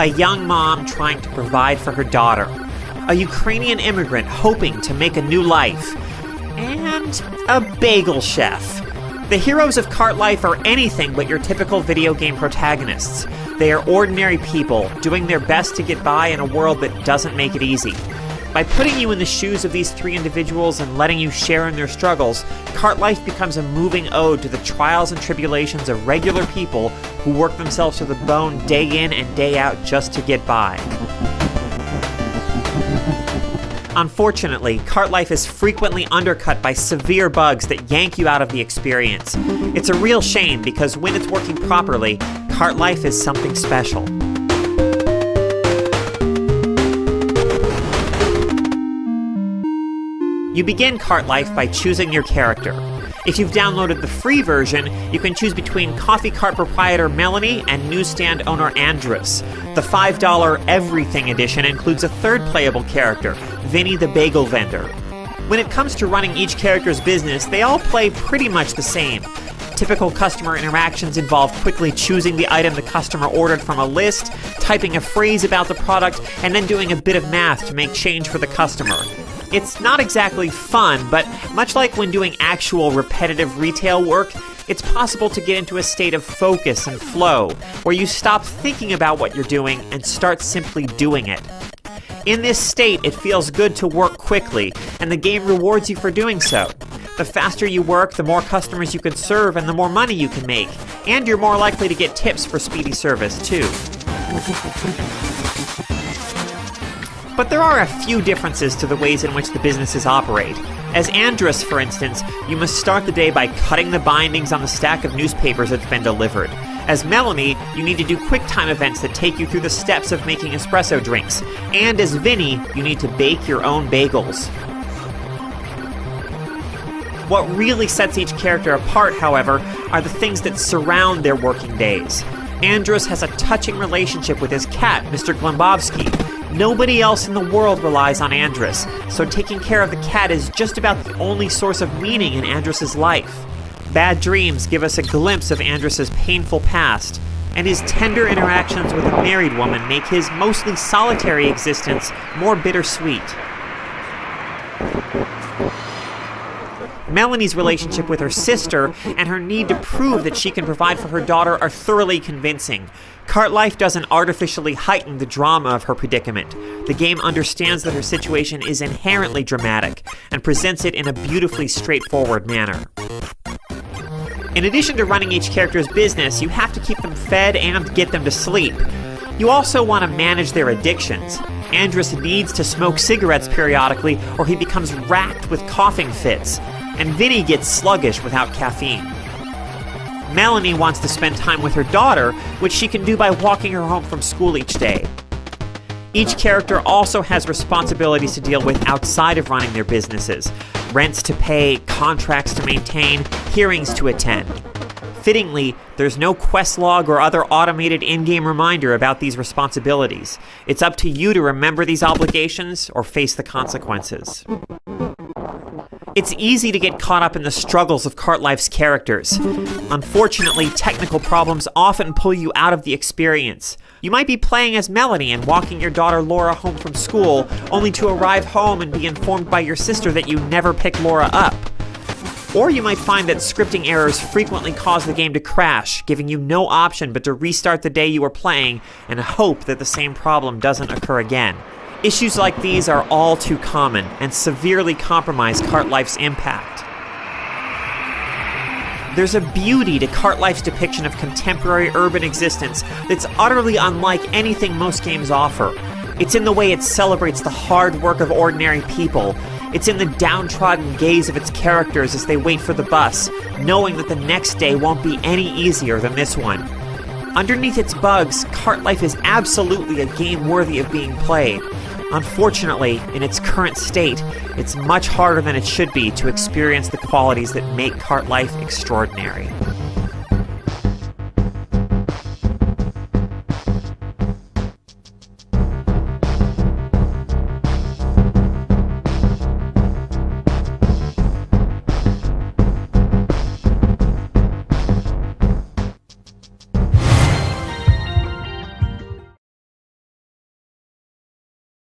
a young mom trying to provide for her daughter, a Ukrainian immigrant hoping to make a new life, and a bagel chef. The heroes of Cart Life are anything but your typical video game protagonists. They are ordinary people, doing their best to get by in a world that doesn't make it easy. By putting you in the shoes of these three individuals and letting you share in their struggles, Cart Life becomes a moving ode to the trials and tribulations of regular people who work themselves to the bone day in and day out just to get by. Unfortunately, Cart Life is frequently undercut by severe bugs that yank you out of the experience. It's a real shame because when it's working properly, Cart Life is something special. You begin Cart Life by choosing your character. If you've downloaded the free version, you can choose between coffee cart proprietor Melanie and newsstand owner Andrus. The $5 Everything Edition includes a third playable character, Vinny the Bagel Vendor. When it comes to running each character's business, they all play pretty much the same. Typical customer interactions involve quickly choosing the item the customer ordered from a list, typing a phrase about the product, and then doing a bit of math to make change for the customer. It's not exactly fun, but much like when doing actual repetitive retail work, it's possible to get into a state of focus and flow, where you stop thinking about what you're doing and start simply doing it. In this state, it feels good to work quickly, and the game rewards you for doing so. The faster you work, the more customers you can serve and the more money you can make, and you're more likely to get tips for speedy service, too. But there are a few differences to the ways in which the businesses operate. As Andrus, for instance, you must start the day by cutting the bindings on the stack of newspapers that's been delivered. As Melanie, you need to do quick-time events that take you through the steps of making espresso drinks. And as Vinny, you need to bake your own bagels. What really sets each character apart, however, are the things that surround their working days. Andrus has a touching relationship with his cat, Mr. Glembowski. Nobody else in the world relies on Andrus, so taking care of the cat is just about the only source of meaning in Andrus's life. Bad dreams give us a glimpse of Andrus's painful past, and his tender interactions with a married woman make his mostly solitary existence more bittersweet. Melanie's relationship with her sister and her need to prove that she can provide for her daughter are thoroughly convincing. Cart Life doesn't artificially heighten the drama of her predicament. The game understands that her situation is inherently dramatic and presents it in a beautifully straightforward manner. In addition to running each character's business, you have to keep them fed and get them to sleep. You also want to manage their addictions. Andrus needs to smoke cigarettes periodically or he becomes racked with coughing fits. And Vinny gets sluggish without caffeine. Melanie wants to spend time with her daughter, which she can do by walking her home from school each day. Each character also has responsibilities to deal with outside of running their businesses. Rents to pay, contracts to maintain, hearings to attend. Fittingly, there's no quest log or other automated in-game reminder about these responsibilities. It's up to you to remember these obligations or face the consequences. It's easy to get caught up in the struggles of Cart Life's characters. Unfortunately, technical problems often pull you out of the experience. You might be playing as Melanie and walking your daughter Laura home from school, only to arrive home and be informed by your sister that you never picked Laura up. Or you might find that scripting errors frequently cause the game to crash, giving you no option but to restart the day you were playing and hope that the same problem doesn't occur again. Issues like these are all too common and severely compromise Cart Life's impact. There's a beauty to Cart Life's depiction of contemporary urban existence that's utterly unlike anything most games offer. It's in the way it celebrates the hard work of ordinary people. It's in the downtrodden gaze of its characters as they wait for the bus, knowing that the next day won't be any easier than this one. Underneath its bugs, Cart Life is absolutely a game worthy of being played. Unfortunately, in its current state, it's much harder than it should be to experience the qualities that make Cart Life extraordinary.